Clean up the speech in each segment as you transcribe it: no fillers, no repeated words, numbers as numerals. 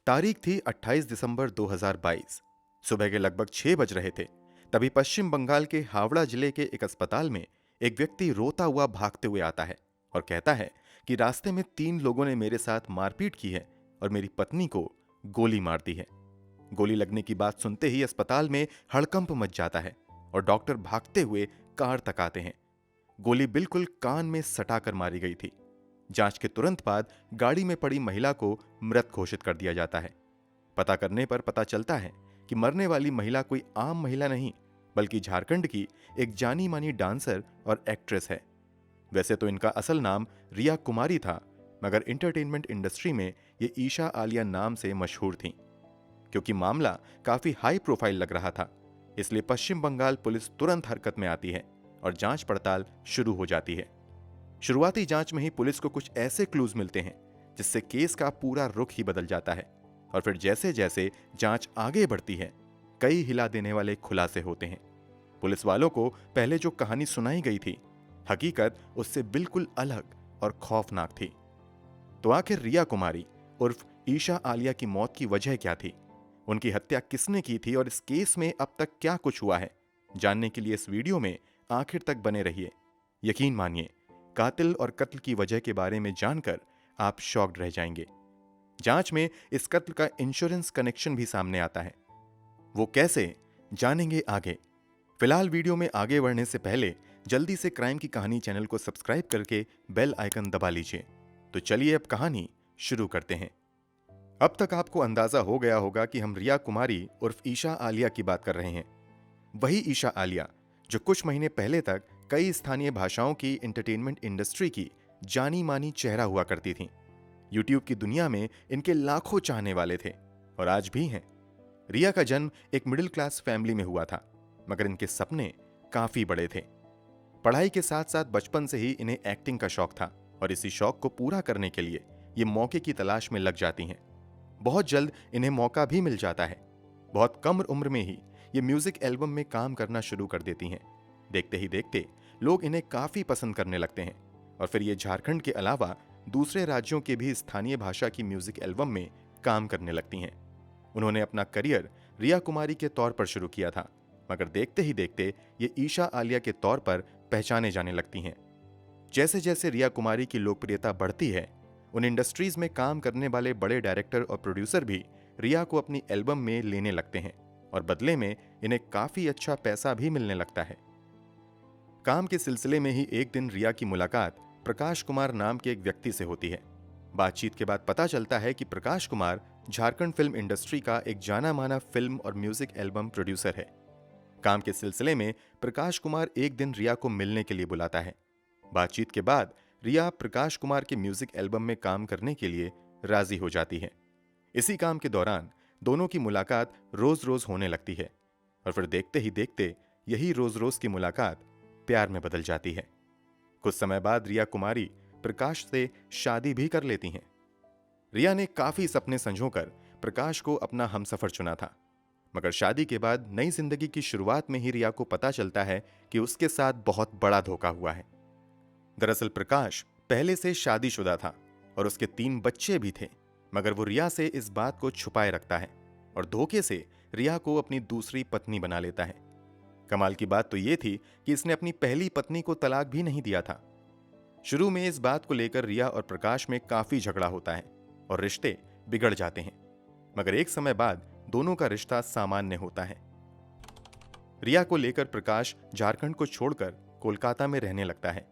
तारीख थी 28 दिसंबर 2022। सुबह के लगभग 6 बज रहे थे। तभी पश्चिम बंगाल के हावड़ा जिले के एक अस्पताल में एक व्यक्ति रोता हुआ भागते हुए आता है और कहता है कि रास्ते में 3 लोगों ने मेरे साथ मारपीट की है और मेरी पत्नी को गोली मार दी है। गोली लगने की बात सुनते ही अस्पताल में हड़कंप मच जाता है और डॉक्टर भागते हुए कार तक आते हैं। गोली बिल्कुल कान में सटा कर मारी गई थी। जांच के तुरंत बाद गाड़ी में पड़ी महिला को मृत घोषित कर दिया जाता है। पता करने पर पता चलता है कि मरने वाली महिला कोई आम महिला नहीं, बल्कि झारखंड की एक जानी मानी डांसर और एक्ट्रेस है। वैसे तो इनका असल नाम रिया कुमारी था, मगर इंटरटेनमेंट इंडस्ट्री में ये ईशा आलिया नाम से मशहूर थीं। क्योंकि मामला काफी हाई प्रोफाइल लग रहा था, इसलिए पश्चिम बंगाल पुलिस तुरंत हरकत में आती है और जांच पड़ताल शुरू हो जाती है। शुरुआती जांच में ही पुलिस को कुछ ऐसे क्लूज मिलते हैं जिससे केस का पूरा रुख ही बदल जाता है। और फिर जैसे जैसे जांच आगे बढ़ती है, कई हिला देने वाले खुलासे होते हैं। पुलिस वालों को पहले जो कहानी सुनाई गई थी, हकीकत उससे बिल्कुल अलग और खौफनाक थी। तो आखिर रिया कुमारी उर्फ ईशा आलिया की मौत की वजह क्या थी? उनकी हत्या किसने की थी और इस केस में अब तक क्या कुछ हुआ है? जानने के लिए इस वीडियो में आखिर तक बने रहिए। यकीन मानिए, कातिल और कत्ल की वजह के बारे में जानकर आप शॉक्ड रह जाएंगे। जांच में इस कत्ल का इंश्योरेंस कनेक्शन भी सामने आता है। वो कैसे, जानेंगे आगे। फिलहाल वीडियो में आगे बढ़ने से पहले जल्दी से क्राइम की कहानी चैनल को सब्सक्राइब करके बेल आइकन दबा लीजिए। तो चलिए अब कहानी शुरू करते हैं। अब तक आपको अंदाजा हो गया होगा कि हम रिया कुमारी उर्फ ईशा आलिया की बात कर रहे हैं। वही ईशा आलिया जो कुछ महीने पहले तक कई स्थानीय भाषाओं की एंटरटेनमेंट इंडस्ट्री की जानी मानी चेहरा हुआ करती थीं। यूट्यूब की दुनिया में इनके लाखों चाहने वाले थे और आज भी हैं। रिया का जन्म एक मिडिल क्लास फैमिली में हुआ था, मगर इनके सपने काफी बड़े थे। पढ़ाई के साथ साथ बचपन से ही इन्हें एक्टिंग का शौक था और इसी शौक को पूरा करने के लिए ये मौके की तलाश में लग जाती हैं। बहुत जल्द इन्हें मौका भी मिल जाता है। बहुत कम उम्र में ही ये म्यूजिक एल्बम में काम करना शुरू कर देती हैं। देखते ही देखते लोग इन्हें काफी पसंद करने लगते हैं और फिर ये झारखंड के अलावा दूसरे राज्यों के भी स्थानीय भाषा की म्यूजिक एल्बम में काम करने लगती हैं। उन्होंने अपना करियर रिया कुमारी के तौर पर शुरू किया था, मगर देखते ही देखते ये ईशा आलिया के तौर पर पहचाने जाने लगती हैं। जैसे जैसे रिया कुमारी की लोकप्रियता बढ़ती है, उन इंडस्ट्रीज में काम करने वाले बड़े डायरेक्टर और प्रोड्यूसर भी रिया को अपनी एल्बम में लेने लगते हैं और बदले में इन्हें काफी अच्छा पैसा भी मिलने लगता है। काम के सिलसिले में ही एक दिन रिया की मुलाकात प्रकाश कुमार नाम के एक व्यक्ति से होती है। बातचीत के बाद पता चलता है कि प्रकाश कुमार झारखंड फिल्म इंडस्ट्री का एक जाना माना फिल्म और म्यूजिक एल्बम प्रोड्यूसर है। काम के सिलसिले में प्रकाश कुमार एक दिन रिया को मिलने के लिए बुलाता है। बातचीत के बाद रिया प्रकाश कुमार के म्यूजिक एल्बम में काम करने के लिए राजी हो जाती है। इसी काम के दौरान दोनों की मुलाकात रोज रोज होने लगती है और फिर देखते ही देखते यही रोज रोज की मुलाकात प्यार में बदल जाती है। कुछ समय बाद रिया कुमारी प्रकाश से शादी भी कर लेती हैं। रिया ने काफी सपने संजोकर प्रकाश को अपना हमसफर चुना था, मगर शादी के बाद नई जिंदगी की शुरुआत में ही रिया को पता चलता है कि उसके साथ बहुत बड़ा धोखा हुआ है। दरअसल प्रकाश पहले से शादीशुदा था और उसके 3 बच्चे भी थे, मगर वो रिया से इस बात को छुपाए रखता है और धोखे से रिया को अपनी दूसरी पत्नी बना लेता है। कमाल की बात तो ये थी कि इसने अपनी पहली पत्नी को तलाक भी नहीं दिया था। शुरू में इस बात को लेकर रिया और प्रकाश में काफी झगड़ा होता है और रिश्ते बिगड़ जाते हैं, मगर एक समय बाद दोनों का रिश्ता सामान्य होता है। रिया को लेकर प्रकाश झारखंड को छोड़कर कोलकाता में रहने लगता है।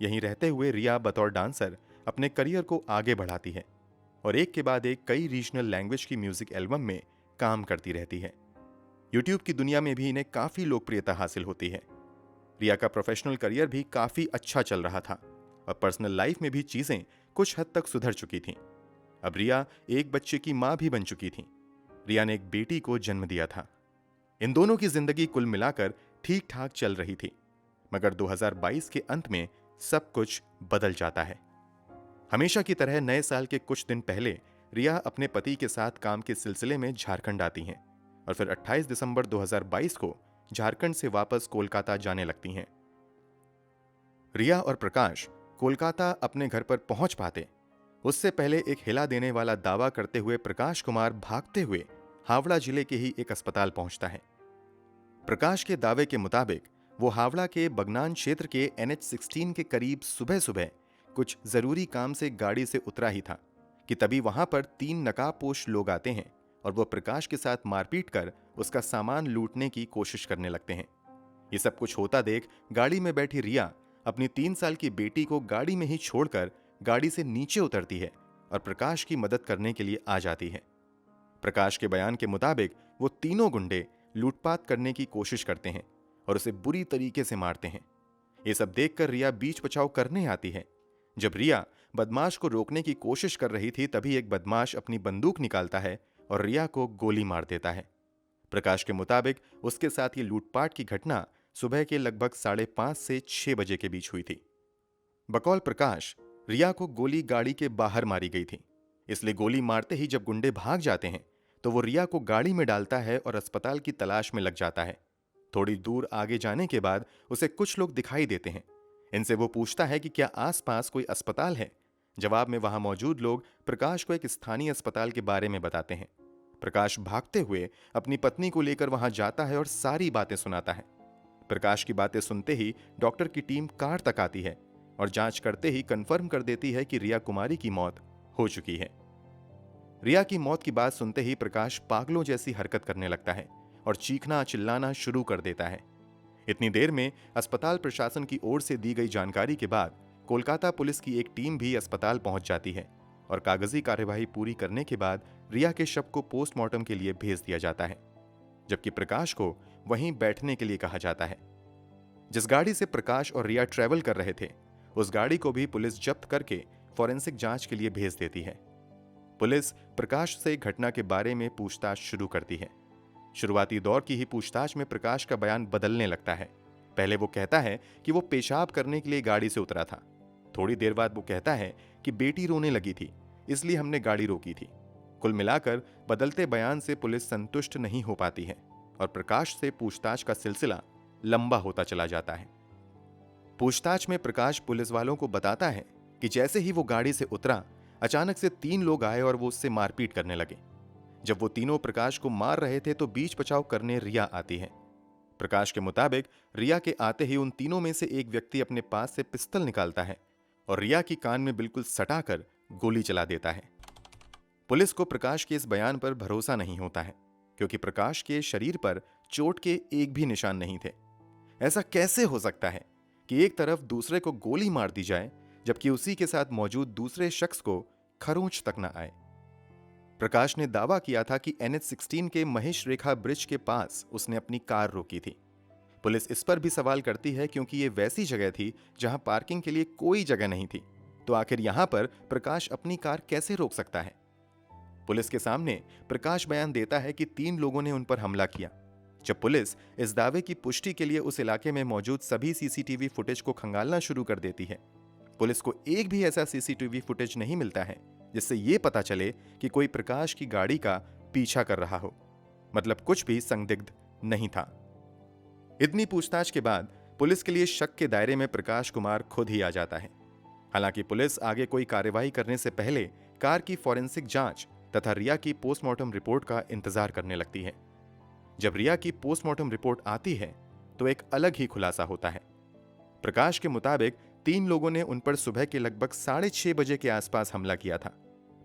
यहीं रहते हुए रिया बतौर डांसर अपने करियर को आगे बढ़ाती है और एक के बाद एक कई रीजनल लैंग्वेज की म्यूजिक एल्बम में काम करती रहती है। यूट्यूब की दुनिया में भी इन्हें काफी लोकप्रियता हासिल होती है। रिया का प्रोफेशनल करियर भी काफी अच्छा चल रहा था और पर्सनल लाइफ में भी चीजें कुछ हद तक सुधर चुकी थीं। अब रिया एक बच्चे की मां भी बन चुकी थी। रिया ने एक बेटी को जन्म दिया था। इन दोनों की जिंदगी कुल मिलाकर ठीक ठाक चल रही थी, मगर 2022 के अंत में सब कुछ बदल जाता है। हमेशा की तरह नए साल के कुछ दिन पहले रिया अपने पति के साथ काम के सिलसिले में झारखंड आती हैं और फिर 28 दिसंबर 2022 को झारखंड से वापस कोलकाता जाने लगती हैं। रिया और प्रकाश कोलकाता अपने घर पर पहुंच पाते उससे पहले एक हिला देने वाला दावा करते हुए प्रकाश कुमार भागते हुए हावड़ा जिले के ही एक अस्पताल पहुंचता है। प्रकाश के दावे के मुताबिक वो हावड़ा के बगनान क्षेत्र के NH-16 के करीब सुबह सुबह कुछ जरूरी काम से गाड़ी से उतरा ही था कि तभी वहां पर 3 नकाबपोश लोग आते हैं और वो प्रकाश के साथ मारपीट कर उसका सामान लूटने की कोशिश करने लगते हैं। ये सब कुछ होता देख गाड़ी में बैठी रिया अपनी 3 साल की बेटी को गाड़ी में ही छोड़कर गाड़ी से नीचे उतरती है और प्रकाश की मदद करने के लिए आ जाती है। प्रकाश के बयान के मुताबिक वो तीनों गुंडे लूटपाट करने की कोशिश करते हैं और उसे बुरी तरीके से मारते हैं। ये सब देखकर रिया बीच बचाव करने आती है। जब रिया बदमाश को रोकने की कोशिश कर रही थी तभी एक बदमाश अपनी बंदूक निकालता है और रिया को गोली मार देता है। प्रकाश के मुताबिक उसके साथ ये लूटपाट की घटना सुबह के लगभग 5:30 से 6 बजे के बीच हुई थी। बकौल प्रकाश, रिया को गोली गाड़ी के बाहर मारी गई थी, इसलिए गोली मारते ही जब गुंडे भाग जाते हैं तो वो रिया को गाड़ी में डालता है और अस्पताल की तलाश में लग जाता है। थोड़ी दूर आगे जाने के बाद उसे कुछ लोग दिखाई देते हैं। इनसे वो पूछता है कि क्या आसपास कोई अस्पताल है। जवाब में वहां मौजूद लोग प्रकाश को एक स्थानीय अस्पताल के बारे में बताते हैं। प्रकाश भागते हुए अपनी पत्नी को लेकर वहां जाता है और सारी बातें सुनाता है। प्रकाश की बातें सुनते ही डॉक्टर की टीम कार तक आती है और जांच करते ही कंफर्म कर देती है कि रिया कुमारी की मौत हो चुकी है। रिया की मौत की बात सुनते ही प्रकाश पागलों जैसी हरकत करने लगता है और चीखना चिल्लाना शुरू कर देता है। इतनी देर में अस्पताल प्रशासन की ओर से दी गई जानकारी के बाद कोलकाता पुलिस की एक टीम भी अस्पताल पहुंच जाती है और कागजी कार्यवाही पूरी करने के बाद रिया के शव को पोस्टमार्टम के लिए भेज दिया जाता है, जबकि प्रकाश को वहीं बैठने के लिए कहा जाता है। जिस गाड़ी से प्रकाश और रिया ट्रैवल कर रहे थे उस गाड़ी को भी पुलिस जब्त करके फॉरेंसिक जांच के लिए भेज देती है। पुलिस प्रकाश से घटना के बारे में पूछताछ शुरू करती है। शुरुआती दौर की ही पूछताछ में प्रकाश का बयान बदलने लगता है। पहले वो कहता है कि वो पेशाब करने के लिए गाड़ी से उतरा था। थोड़ी देर बाद वो कहता है कि बेटी रोने लगी थी, इसलिए हमने गाड़ी रोकी थी। कुल मिलाकर बदलते बयान से पुलिस संतुष्ट नहीं हो पाती है और प्रकाश से पूछताछ का सिलसिला लंबा होता चला जाता है। पूछताछ में प्रकाश पुलिस वालों को बताता है कि जैसे ही वो गाड़ी से उतरा अचानक से 3 लोग आए और वो उससे मारपीट करने लगे। जब वो तीनों प्रकाश को मार रहे थे तो बीच बचाव करने रिया आती है। प्रकाश के मुताबिक रिया के आते ही उन तीनों में से एक व्यक्ति अपने पास से पिस्तौल निकालता है और रिया की कान में बिल्कुल सटाकर गोली चला देता है। पुलिस को प्रकाश के इस बयान पर भरोसा नहीं होता है क्योंकि प्रकाश के शरीर पर चोट के एक भी निशान नहीं थे। ऐसा कैसे हो सकता है कि एक तरफ दूसरे को गोली मार दी जाए जबकि उसी के साथ मौजूद दूसरे शख्स को खरोंच तक न आए। प्रकाश ने दावा किया था कि NH-16 के महेश रेखा ब्रिज के पास उसने अपनी कार रोकी थी। पुलिस इस पर भी सवाल करती है क्योंकि ये वैसी जगह थी जहां पार्किंग के लिए कोई जगह नहीं थी, तो आखिर यहां पर प्रकाश अपनी कार कैसे रोक सकता है। पुलिस के सामने प्रकाश बयान देता है कि 3 लोगों ने उन पर हमला किया। जब पुलिस इस दावे की पुष्टि के लिए उस इलाके में मौजूद सभी CCTV फुटेज को खंगालना शुरू कर देती है, पुलिस को एक भी ऐसा CCTV फुटेज नहीं मिलता है जिससे यह पता चले कि कोई प्रकाश की गाड़ी का पीछा कर रहा हो। मतलब कुछ भी संदिग्ध नहीं था। इतनी पूछताछ के बाद पुलिस के लिए शक के दायरे में प्रकाश कुमार खुद ही आ जाता है। हालांकि पुलिस आगे कोई कार्यवाही करने से पहले कार की फॉरेंसिक जांच तथा रिया की पोस्टमार्टम रिपोर्ट का इंतजार करने लगती है। जब रिया की पोस्टमार्टम रिपोर्ट आती है तो एक अलग ही खुलासा होता है। प्रकाश के मुताबिक 3 लोगों ने उन पर सुबह के लगभग 6:30 बजे के आसपास हमला किया था,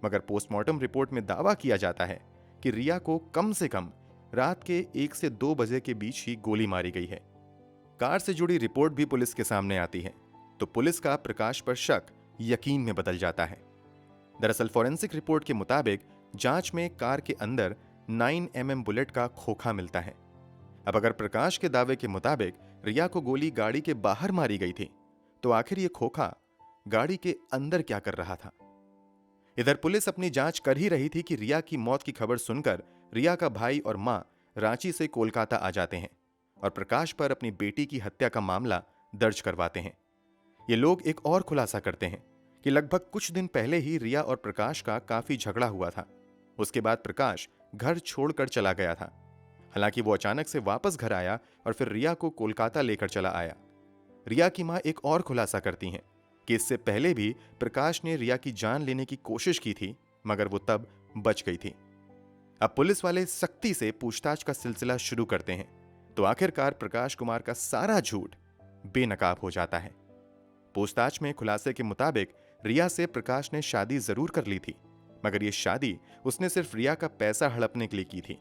मगर पोस्टमार्टम रिपोर्ट में दावा किया जाता है कि रिया को कम से कम रात के 1 से 2 बजे के बीच ही गोली मारी गई है। कार से जुड़ी रिपोर्ट भी पुलिस के सामने आती है तो पुलिस का प्रकाश पर शक यकीन में बदल जाता है। दरअसल फॉरेंसिक रिपोर्ट के मुताबिक जांच में कार के अंदर 9mm बुलेट का खोखा मिलता है। अब अगर प्रकाश के दावे के मुताबिक रिया को गोली गाड़ी के बाहर मारी गई थी तो आखिर ये खोखा गाड़ी के अंदर क्या कर रहा था। इधर पुलिस अपनी जांच कर ही रही थी कि रिया की मौत की खबर सुनकर रिया का भाई और मां रांची से कोलकाता आ जाते हैं और प्रकाश पर अपनी बेटी की हत्या का मामला दर्ज करवाते हैं। ये लोग एक और खुलासा करते हैं कि लगभग कुछ दिन पहले ही रिया और प्रकाश का काफी झगड़ा हुआ था। उसके बाद प्रकाश घर छोड़कर चला गया था। हालांकि वो अचानक से वापस घर आया और फिर रिया को कोलकाता लेकर चला आया। रिया की मां एक और खुलासा करती हैं कि इससे पहले भी प्रकाश ने रिया की जान लेने की कोशिश की थी, मगर वो तब बच गई थी। अब पुलिस वाले सख्ती से पूछताछ का सिलसिला शुरू करते हैं, तो आखिरकार प्रकाश कुमार का सारा झूठ बेनकाब हो जाता है। पूछताछ में खुलासे के मुताबिक रिया से प्रकाश ने शादी जरूर कर ली थी, मगर यह शादी उसने सिर्फ रिया का पैसा हड़पने के लिए की थी।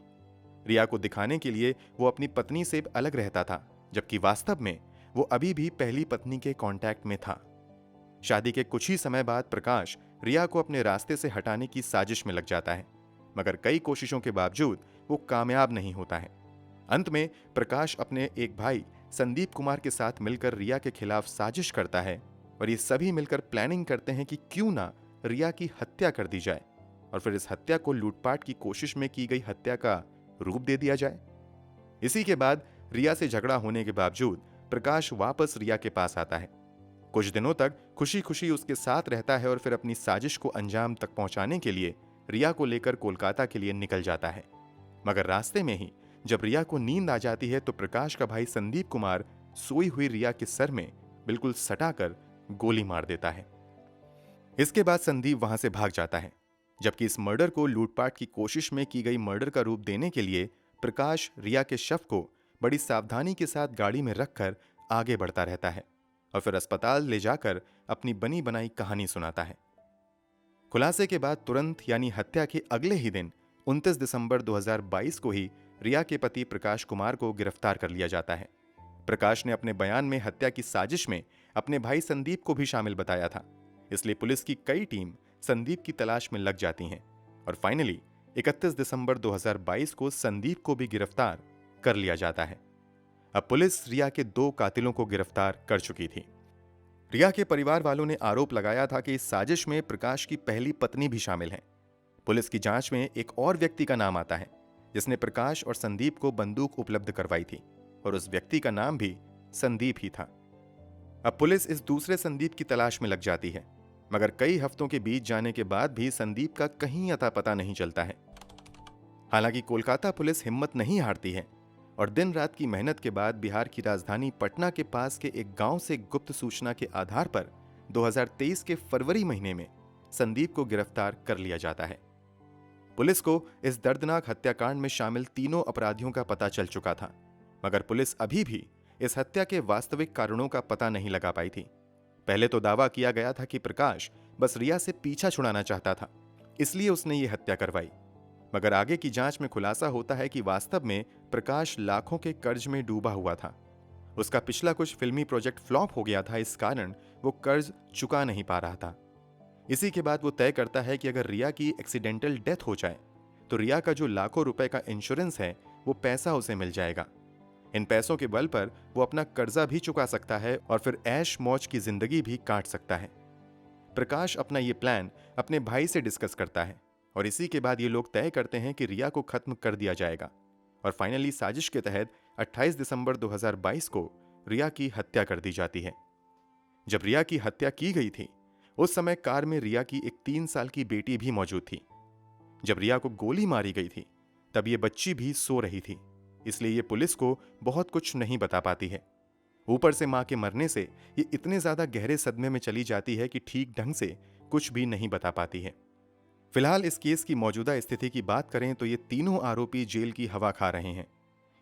रिया को दिखाने के लिए वो अपनी पत्नी से अलग रहता था, जबकि वास्तव में वो अभी भी पहली पत्नी के कांटेक्ट में था। शादी के कुछ ही समय बाद प्रकाश रिया को अपने रास्ते से हटाने की साजिश में लग जाता है, मगर कई कोशिशों के बावजूद वो कामयाब नहीं होता है। अंत में प्रकाश अपने एक भाई संदीप कुमार के साथ मिलकर रिया के खिलाफ साजिश करता है और ये सभी मिलकर प्लानिंग करते हैं कि क्यों ना रिया की हत्या कर दी जाए और फिर इस हत्या को लूटपाट की कोशिश में की गई हत्या का रूप दे दिया जाए। इसी के बाद रिया से झगड़ा होने के बावजूद प्रकाश वापस रिया के पास आता है। कुछ दिनों तक खुशी खुशी उसके साथ रहता है और फिर अपनी साजिश को अंजाम तक पहुंचाने के लिए रिया को लेकर कोलकाता के लिए निकल जाता है। मगर रास्ते में ही जब रिया को नींद आ जाती है तो प्रकाश का भाई संदीप कुमार सोई हुई रिया के सर में बिल्कुल सटाकर गोली मार देता है। इसके बाद संदीप वहां से भाग जाता है, जबकि इस मर्डर को लूटपाट की कोशिश में की गई मर्डर का रूप देने के लिए प्रकाश रिया के शव को बड़ी सावधानी के साथ गाड़ी में रखकर आगे बढ़ता रहता है और फिर अस्पताल ले जाकर अपनी बनी बनाई कहानी सुनाता है। खुलासे के बाद तुरंत यानी हत्या के अगले ही दिन 29 दिसंबर 2022 को ही रिया के पति प्रकाश कुमार को गिरफ्तार कर लिया जाता है। प्रकाश ने अपने बयान में हत्या की साजिश में अपने भाई संदीप को भी शामिल बताया था, इसलिए पुलिस की कई टीम संदीप की तलाश में लग जाती हैं और फाइनली 31 दिसंबर 2022 को संदीप को भी गिरफ्तार कर लिया जाता है। अब पुलिस रिया के 2 कातिलों को गिरफ्तार कर चुकी थी। रिया के परिवार वालों ने आरोप लगाया था कि इस साजिश में प्रकाश की पहली पत्नी भी शामिल है। पुलिस की जांच में एक और व्यक्ति का नाम आता है जिसने प्रकाश और संदीप को बंदूक उपलब्ध करवाई थी और उस व्यक्ति का नाम भी संदीप ही था। अब पुलिस इस दूसरे संदीप की तलाश में लग जाती है, मगर कई हफ्तों के बीत जाने के बाद भी संदीप का कहीं अता पता नहीं चलता है। हालांकि कोलकाता पुलिस हिम्मत नहीं हारती है और दिन रात की मेहनत के बाद बिहार की राजधानी पटना के पास के एक गांव से गुप्त सूचना के आधार पर 2023 के फरवरी महीने में संदीप को गिरफ्तार कर लिया जाता है। पुलिस को इस दर्दनाक हत्याकांड में शामिल तीनों अपराधियों का पता चल चुका था, मगर पुलिस अभी भी इस हत्या के वास्तविक कारणों का पता नहीं लगा पाई थी। पहले तो दावा किया गया था कि प्रकाश बस रिया से पीछा छुड़ाना चाहता था, इसलिए उसने ये हत्या करवाई, मगर आगे की जांच में खुलासा होता है कि वास्तव में प्रकाश लाखों के कर्ज में डूबा हुआ था। उसका पिछला कुछ फिल्मी प्रोजेक्ट फ्लॉप हो गया था, इस कारण वो कर्ज चुका नहीं पा रहा था। इसी के बाद वो तय करता है कि अगर रिया की एक्सीडेंटल डेथ हो जाए तो रिया का जो लाखों रुपए का इंश्योरेंस है वो पैसा उसे मिल जाएगा। इन पैसों के बल पर वो अपना कर्जा भी चुका सकता है और फिर ऐश मौज की जिंदगी भी काट सकता है। प्रकाश अपना ये प्लान अपने भाई से डिस्कस करता है और इसी के बाद ये लोग तय करते हैं कि रिया को खत्म कर दिया जाएगा और फाइनली साजिश के तहत 28 दिसंबर 2022 को रिया की हत्या कर दी जाती है। जब रिया की हत्या की गई थी उस समय कार में रिया की एक 3 साल की बेटी भी मौजूद थी। जब रिया को गोली मारी गई थी तब ये बच्ची भी सो रही थी, इसलिए ये पुलिस को बहुत कुछ नहीं बता पाती है। ऊपर से मां के मरने से ये इतने ज्यादा गहरे सदमे में चली जाती है कि ठीक ढंग से कुछ भी नहीं बता पाती है। फिलहाल इस केस की मौजूदा स्थिति की बात करें तो ये तीनों आरोपी जेल की हवा खा रहे हैं।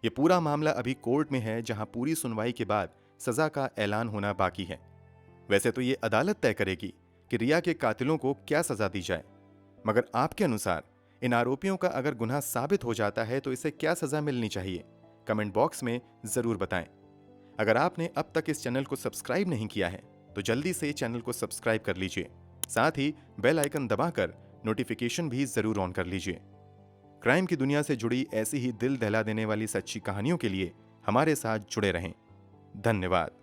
ये पूरा मामला अभी कोर्ट में है, जहां पूरी सुनवाई के बाद सजा का ऐलान होना बाकी है। वैसे तो ये अदालत तय करेगी कि रिया के कातिलों को क्या सजा दी जाए, मगर आपके अनुसार इन आरोपियों का अगर गुनाह साबित हो जाता है तो इसे क्या सजा मिलनी चाहिए, कमेंट बॉक्स में जरूर बताएं। अगर आपने अब तक इस चैनल को सब्सक्राइब नहीं किया है तो जल्दी से चैनल को सब्सक्राइब कर लीजिए, साथ ही बेल आइकन दबाकर नोटिफिकेशन भी जरूर ऑन कर लीजिए। क्राइम की दुनिया से जुड़ी ऐसी ही दिल दहला देने वाली सच्ची कहानियों के लिए हमारे साथ जुड़े रहें। धन्यवाद।